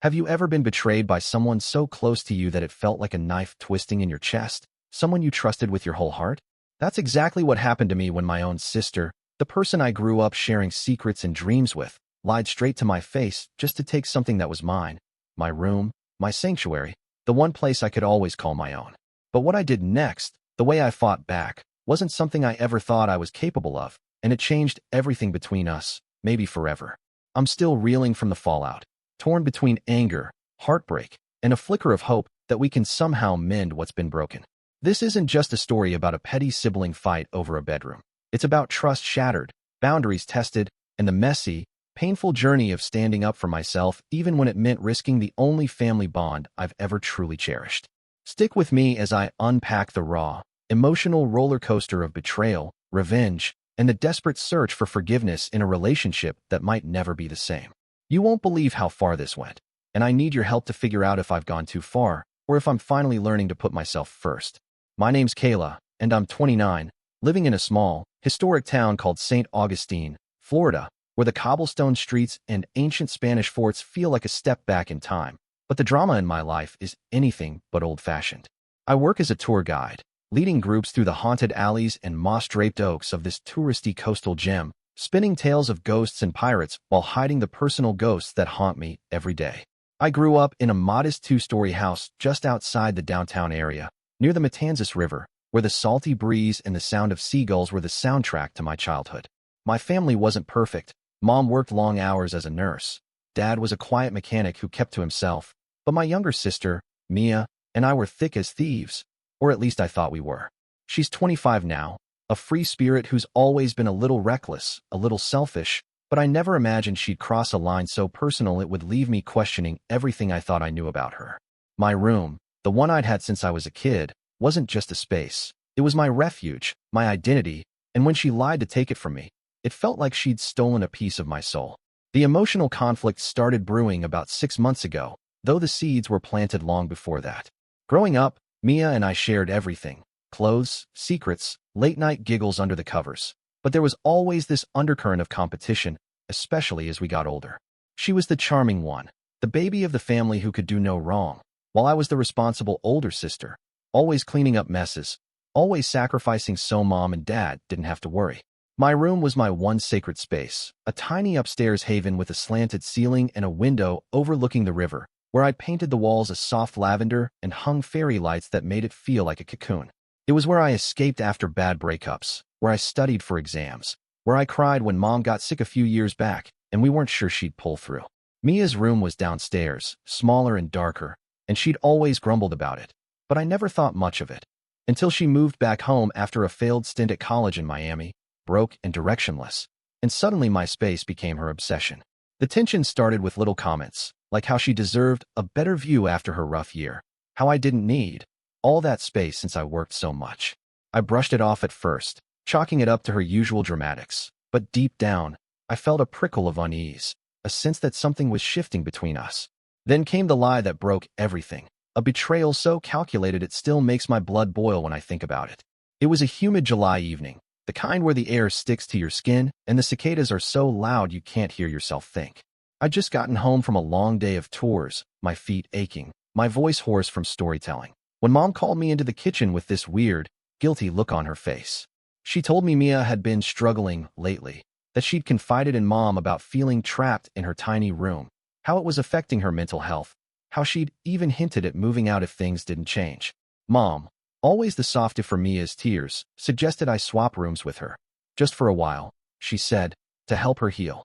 Have you ever been betrayed by someone so close to you that it felt like a knife twisting in your chest? Someone you trusted with your whole heart? That's exactly what happened to me when my own sister, the person I grew up sharing secrets and dreams with, lied straight to my face just to take something that was mine. My room, my sanctuary, the one place I could always call my own. But what I did next, the way I fought back, wasn't something I ever thought I was capable of, and it changed everything between us, maybe forever. I'm still reeling from the fallout, torn between anger, heartbreak, and a flicker of hope that we can somehow mend what's been broken. This isn't just a story about a petty sibling fight over a bedroom. It's about trust shattered, boundaries tested, and the messy, painful journey of standing up for myself even when it meant risking the only family bond I've ever truly cherished. Stick with me as I unpack the raw, emotional roller coaster of betrayal, revenge, and the desperate search for forgiveness in a relationship that might never be the same. You won't believe how far this went, and I need your help to figure out if I've gone too far or if I'm finally learning to put myself first. My name's Kayla, and I'm 29, living in a small, historic town called St. Augustine, Florida, where the cobblestone streets and ancient Spanish forts feel like a step back in time. But the drama in my life is anything but old-fashioned. I work as a tour guide, leading groups through the haunted alleys and moss-draped oaks of this touristy coastal gem, spinning tales of ghosts and pirates while hiding the personal ghosts that haunt me every day. I grew up in a modest two-story house just outside the downtown area, near the Matanzas River, where the salty breeze and the sound of seagulls were the soundtrack to my childhood. My family wasn't perfect. Mom worked long hours as a nurse. Dad was a quiet mechanic who kept to himself. But my younger sister, Mia, and I were thick as thieves, or at least I thought we were. She's 25 now, a free spirit who's always been a little reckless, a little selfish, but I never imagined she'd cross a line so personal it would leave me questioning everything I thought I knew about her. My room, the one I'd had since I was a kid, wasn't just a space. It was my refuge, my identity, and when she lied to take it from me, it felt like she'd stolen a piece of my soul. The emotional conflict started brewing about 6 months ago, though the seeds were planted long before that. Growing up, Mia and I shared everything: clothes, secrets, late-night giggles under the covers. But there was always this undercurrent of competition, especially as we got older. She was the charming one, the baby of the family who could do no wrong, while I was the responsible older sister, always cleaning up messes, always sacrificing so Mom and Dad didn't have to worry. My room was my one sacred space, a tiny upstairs haven with a slanted ceiling and a window overlooking the river, where I'd painted the walls a soft lavender and hung fairy lights that made it feel like a cocoon. It was where I escaped after bad breakups, where I studied for exams, where I cried when Mom got sick a few years back and we weren't sure she'd pull through. Mia's room was downstairs, smaller and darker, and she'd always grumbled about it, but I never thought much of it. Until she moved back home after a failed stint at college in Miami, broke and directionless, and suddenly my space became her obsession. The tension started with little comments, like how she deserved a better view after her rough year, how I didn't need all that space since I worked so much. I brushed it off at first, chalking it up to her usual dramatics, but deep down, I felt a prickle of unease, a sense that something was shifting between us. Then came the lie that broke everything, a betrayal so calculated it still makes my blood boil when I think about it. It was a humid July evening, the kind where the air sticks to your skin and the cicadas are so loud you can't hear yourself think. I'd just gotten home from a long day of tours, my feet aching, my voice hoarse from storytelling, when Mom called me into the kitchen with this weird, guilty look on her face. She told me Mia had been struggling lately, that she'd confided in Mom about feeling trapped in her tiny room, how it was affecting her mental health, how she'd even hinted at moving out if things didn't change. Mom, always the softer for Mia's tears, suggested I swap rooms with her. Just for a while, she said, to help her heal.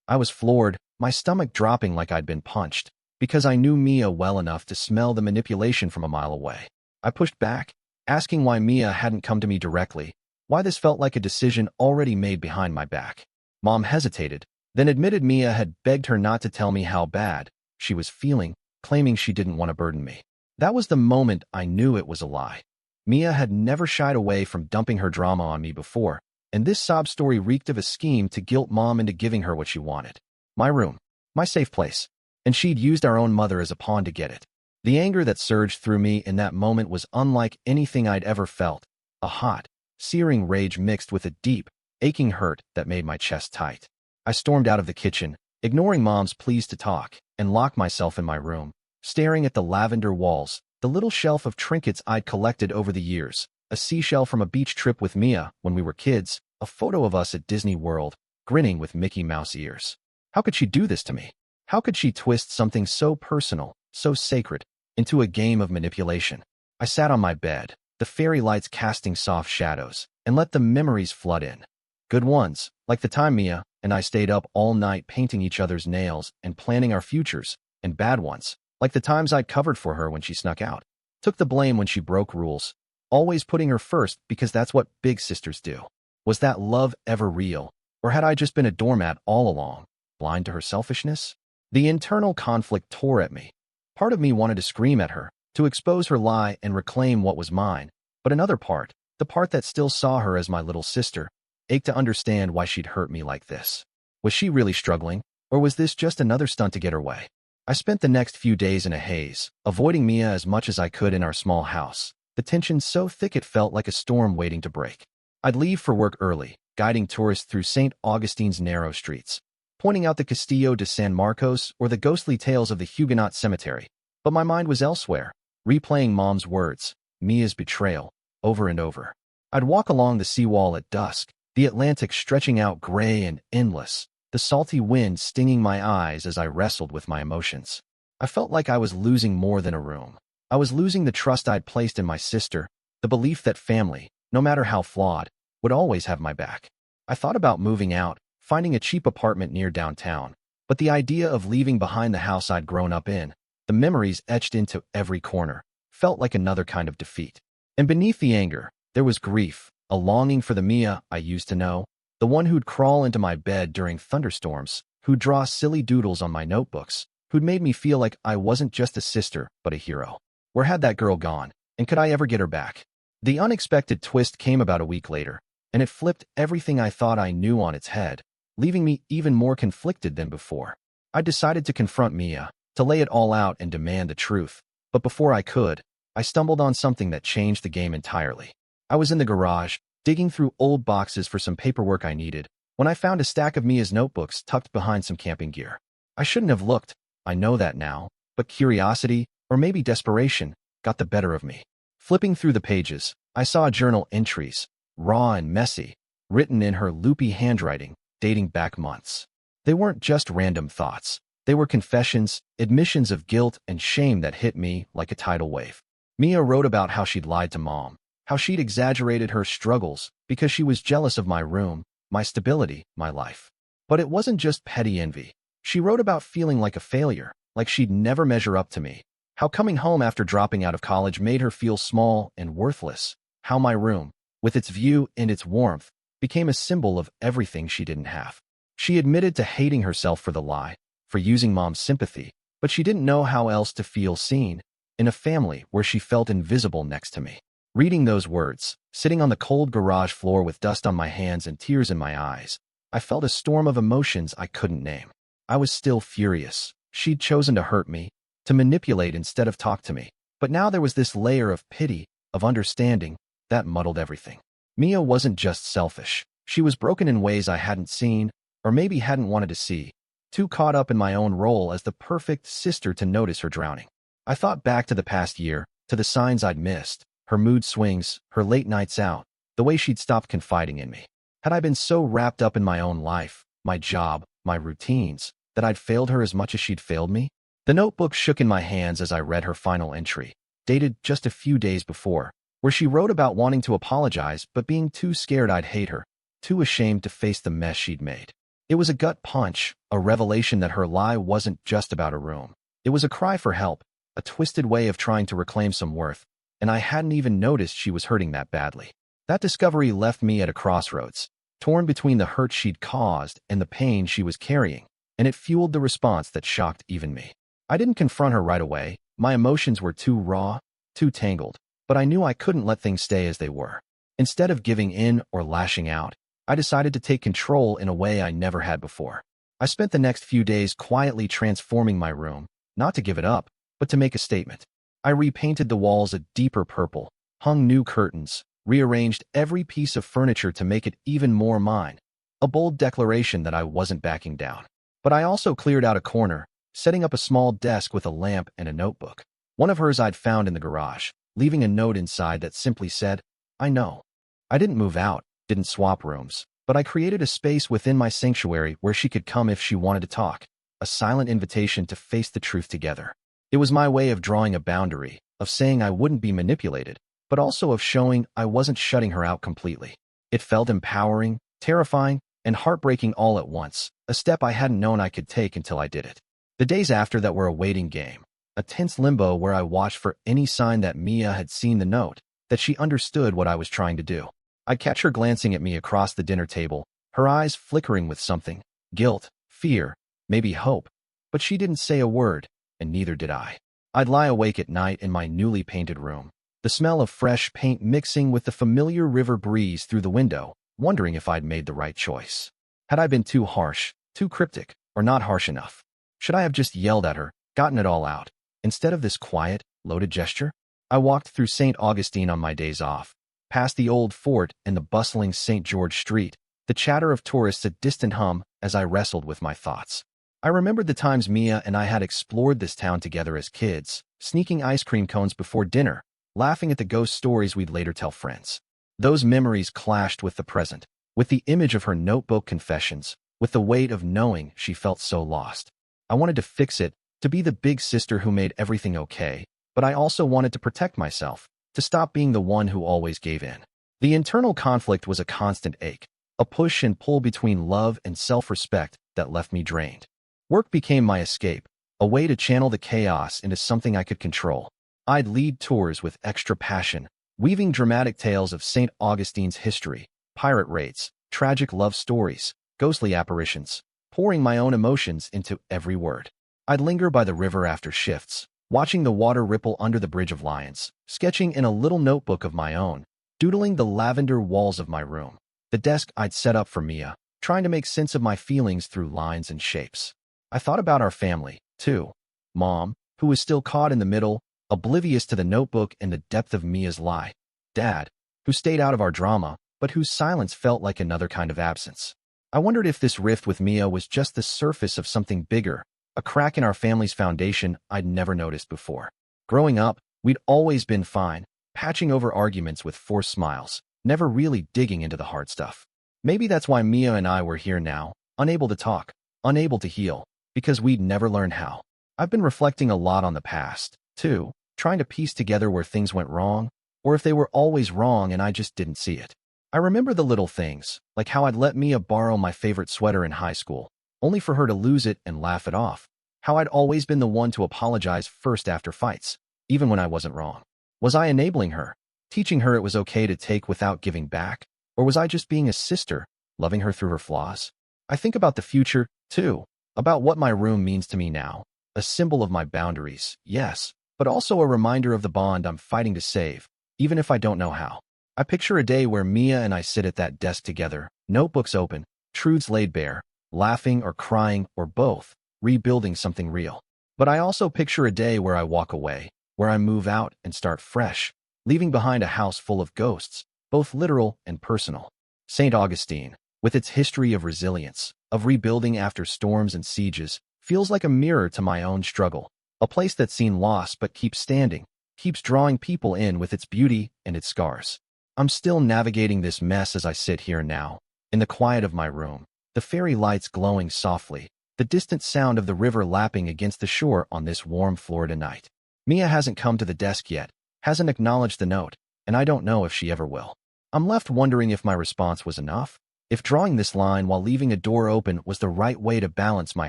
I was floored, my stomach dropping like I'd been punched, because I knew Mia well enough to smell the manipulation from a mile away. I pushed back, asking why Mia hadn't come to me directly, why this felt like a decision already made behind my back. Mom hesitated, then admitted Mia had begged her not to tell me how bad she was feeling, claiming she didn't want to burden me. That was the moment I knew it was a lie. Mia had never shied away from dumping her drama on me before, and this sob story reeked of a scheme to guilt Mom into giving her what she wanted. My room, my safe place, and she'd used our own mother as a pawn to get it. The anger that surged through me in that moment was unlike anything I'd ever felt, a hot, searing rage mixed with a deep, aching hurt that made my chest tight. I stormed out of the kitchen, ignoring Mom's pleas to talk, and locked myself in my room, staring at the lavender walls, the little shelf of trinkets I'd collected over the years, a seashell from a beach trip with Mia when we were kids, a photo of us at Disney World, grinning with Mickey Mouse ears. How could she do this to me? How could she twist something so personal, so sacred, into a game of manipulation? I sat on my bed, the fairy lights casting soft shadows, and let the memories flood in. Good ones, like the time Mia and I stayed up all night painting each other's nails and planning our futures, and bad ones, like the times I'd covered for her when she snuck out, took the blame when she broke rules, always putting her first because that's what big sisters do. Was that love ever real, or had I just been a doormat all along, blind to her selfishness? The internal conflict tore at me. Part of me wanted to scream at her, to expose her lie and reclaim what was mine, but another part, the part that still saw her as my little sister, ached to understand why she'd hurt me like this. Was she really struggling, or was this just another stunt to get her way? I spent the next few days in a haze, avoiding Mia as much as I could in our small house, the tension so thick it felt like a storm waiting to break. I'd leave for work early, guiding tourists through St. Augustine's narrow streets, pointing out the Castillo de San Marcos or the ghostly tales of the Huguenot cemetery. But my mind was elsewhere, replaying Mom's words, Mia's betrayal, over and over. I'd walk along the seawall at dusk, the Atlantic stretching out gray and endless, the salty wind stinging my eyes as I wrestled with my emotions. I felt like I was losing more than a room. I was losing the trust I'd placed in my sister, the belief that family, no matter how flawed, would always have my back. I thought about moving out, finding a cheap apartment near downtown, but the idea of leaving behind the house I'd grown up in, the memories etched into every corner, felt like another kind of defeat. And beneath the anger, there was grief, a longing for the Mia I used to know, the one who'd crawl into my bed during thunderstorms, who'd draw silly doodles on my notebooks, who'd made me feel like I wasn't just a sister, but a hero. Where had that girl gone, and could I ever get her back? The unexpected twist came about a week later, and it flipped everything I thought I knew on its head, leaving me even more conflicted than before. I decided to confront Mia, to lay it all out and demand the truth, but before I could, I stumbled on something that changed the game entirely. I was in the garage, digging through old boxes for some paperwork I needed, when I found a stack of Mia's notebooks tucked behind some camping gear. I shouldn't have looked, I know that now, but curiosity, or maybe desperation, got the better of me. Flipping through the pages, I saw journal entries, raw and messy, written in her loopy handwriting, dating back months. They weren't just random thoughts. They were confessions, admissions of guilt and shame that hit me like a tidal wave. Mia wrote about how she'd lied to Mom, how she'd exaggerated her struggles because she was jealous of my room, my stability, my life. But it wasn't just petty envy. She wrote about feeling like a failure, like she'd never measure up to me, how coming home after dropping out of college made her feel small and worthless, how my room, with its view and its warmth, became a symbol of everything she didn't have. She admitted to hating herself for the lie, for using Mom's sympathy, but she didn't know how else to feel seen, in a family where she felt invisible next to me. Reading those words, sitting on the cold garage floor with dust on my hands and tears in my eyes, I felt a storm of emotions I couldn't name. I was still furious. She'd chosen to hurt me, to manipulate instead of talk to me. But now there was this layer of pity, of understanding, that muddled everything. Mia wasn't just selfish. She was broken in ways I hadn't seen, or maybe hadn't wanted to see, too caught up in my own role as the perfect sister to notice her drowning. I thought back to the past year, to the signs I'd missed, her mood swings, her late nights out, the way she'd stopped confiding in me. Had I been so wrapped up in my own life, my job, my routines, that I'd failed her as much as she'd failed me? The notebook shook in my hands as I read her final entry, dated just a few days before, where she wrote about wanting to apologize but being too scared I'd hate her, too ashamed to face the mess she'd made. It was a gut punch, a revelation that her lie wasn't just about a room. It was a cry for help, a twisted way of trying to reclaim some worth, and I hadn't even noticed she was hurting that badly. That discovery left me at a crossroads, torn between the hurt she'd caused and the pain she was carrying, and it fueled the response that shocked even me. I didn't confront her right away. My emotions were too raw, too tangled, but I knew I couldn't let things stay as they were. Instead of giving in or lashing out, I decided to take control in a way I never had before. I spent the next few days quietly transforming my room, not to give it up, but to make a statement. I repainted the walls a deeper purple, hung new curtains, rearranged every piece of furniture to make it even more mine, a bold declaration that I wasn't backing down. But I also cleared out a corner, setting up a small desk with a lamp and a notebook. One of hers I'd found in the garage, leaving a note inside that simply said, "I know." I didn't move out, didn't swap rooms, but I created a space within my sanctuary where she could come if she wanted to talk, a silent invitation to face the truth together. It was my way of drawing a boundary, of saying I wouldn't be manipulated, but also of showing I wasn't shutting her out completely. It felt empowering, terrifying, and heartbreaking all at once, a step I hadn't known I could take until I did it. The days after that were a waiting game, a tense limbo where I watched for any sign that Mia had seen the note, that she understood what I was trying to do. I'd catch her glancing at me across the dinner table, her eyes flickering with something, guilt, fear, maybe hope, but she didn't say a word, and neither did I. I'd lie awake at night in my newly painted room, the smell of fresh paint mixing with the familiar river breeze through the window, wondering if I'd made the right choice. Had I been too harsh, too cryptic, or not harsh enough? Should I have just yelled at her, gotten it all out, instead of this quiet, loaded gesture? I walked through St. Augustine on my days off, past the old fort and the bustling St. George Street, the chatter of tourists a distant hum as I wrestled with my thoughts. I remembered the times Mia and I had explored this town together as kids, sneaking ice cream cones before dinner, laughing at the ghost stories we'd later tell friends. Those memories clashed with the present, with the image of her notebook confessions, with the weight of knowing she felt so lost. I wanted to fix it, to be the big sister who made everything okay, but I also wanted to protect myself, to stop being the one who always gave in. The internal conflict was a constant ache, a push and pull between love and self-respect that left me drained. Work became my escape, a way to channel the chaos into something I could control. I'd lead tours with extra passion, weaving dramatic tales of St. Augustine's history, pirate raids, tragic love stories, ghostly apparitions, pouring my own emotions into every word. I'd linger by the river after shifts, watching the water ripple under the Bridge of Lions, sketching in a little notebook of my own, doodling the lavender walls of my room, the desk I'd set up for Mia, trying to make sense of my feelings through lines and shapes. I thought about our family, too. Mom, who was still caught in the middle, oblivious to the notebook and the depth of Mia's lie. Dad, who stayed out of our drama, but whose silence felt like another kind of absence. I wondered if this rift with Mia was just the surface of something bigger, a crack in our family's foundation I'd never noticed before. Growing up, we'd always been fine, patching over arguments with forced smiles, never really digging into the hard stuff. Maybe that's why Mia and I were here now, unable to talk, unable to heal, because we'd never learned how. I've been reflecting a lot on the past, too, trying to piece together where things went wrong, or if they were always wrong and I just didn't see it. I remember the little things, like how I'd let Mia borrow my favorite sweater in high school, only for her to lose it and laugh it off. How I'd always been the one to apologize first after fights, even when I wasn't wrong. Was I enabling her, teaching her it was okay to take without giving back? Or was I just being a sister, loving her through her flaws? I think about the future, too, about what my room means to me now. A symbol of my boundaries, yes, but also a reminder of the bond I'm fighting to save, even if I don't know how. I picture a day where Mia and I sit at that desk together, notebooks open, truths laid bare, laughing or crying or both, rebuilding something real. But I also picture a day where I walk away, where I move out and start fresh, leaving behind a house full of ghosts, both literal and personal. St. Augustine, with its history of resilience, of rebuilding after storms and sieges, feels like a mirror to my own struggle, a place that's seen loss but keeps standing, keeps drawing people in with its beauty and its scars. I'm still navigating this mess as I sit here now, in the quiet of my room, the fairy lights glowing softly, the distant sound of the river lapping against the shore on this warm Florida night. Mia hasn't come to the desk yet, hasn't acknowledged the note, and I don't know if she ever will. I'm left wondering if my response was enough, if drawing this line while leaving a door open was the right way to balance my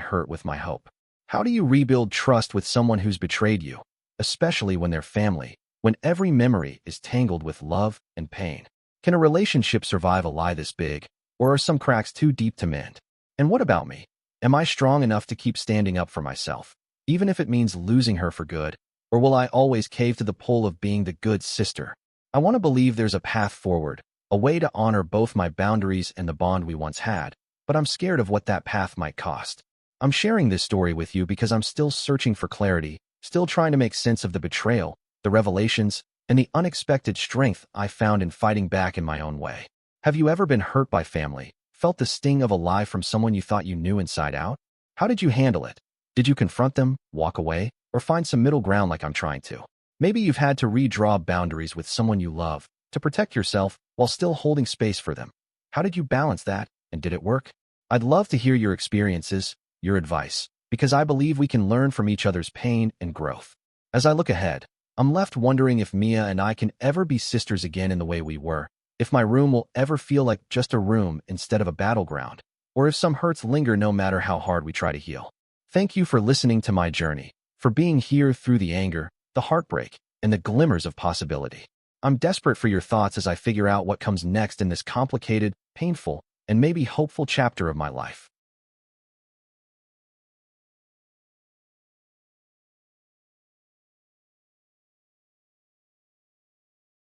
hurt with my hope. How do you rebuild trust with someone who's betrayed you, especially when they're family, when every memory is tangled with love and pain? Can a relationship survive a lie this big, or are some cracks too deep to mend? And what about me? Am I strong enough to keep standing up for myself, even if it means losing her for good? Or will I always cave to the pull of being the good sister? I want to believe there's a path forward, a way to honor both my boundaries and the bond we once had, but I'm scared of what that path might cost. I'm sharing this story with you because I'm still searching for clarity, still trying to make sense of the betrayal, the revelations, and the unexpected strength I found in fighting back in my own way. Have you ever been hurt by family, felt the sting of a lie from someone you thought you knew inside out? How did you handle it? Did you confront them, walk away, or find some middle ground like I'm trying to? Maybe you've had to redraw boundaries with someone you love to protect yourself while still holding space for them. How did you balance that, and did it work? I'd love to hear your experiences, your advice, because I believe we can learn from each other's pain and growth. As I look ahead, I'm left wondering if Mia and I can ever be sisters again in the way we were, if my room will ever feel like just a room instead of a battleground, or if some hurts linger no matter how hard we try to heal. Thank you for listening to my journey, for being here through the anger, the heartbreak, and the glimmers of possibility. I'm desperate for your thoughts as I figure out what comes next in this complicated, painful, and maybe hopeful chapter of my life.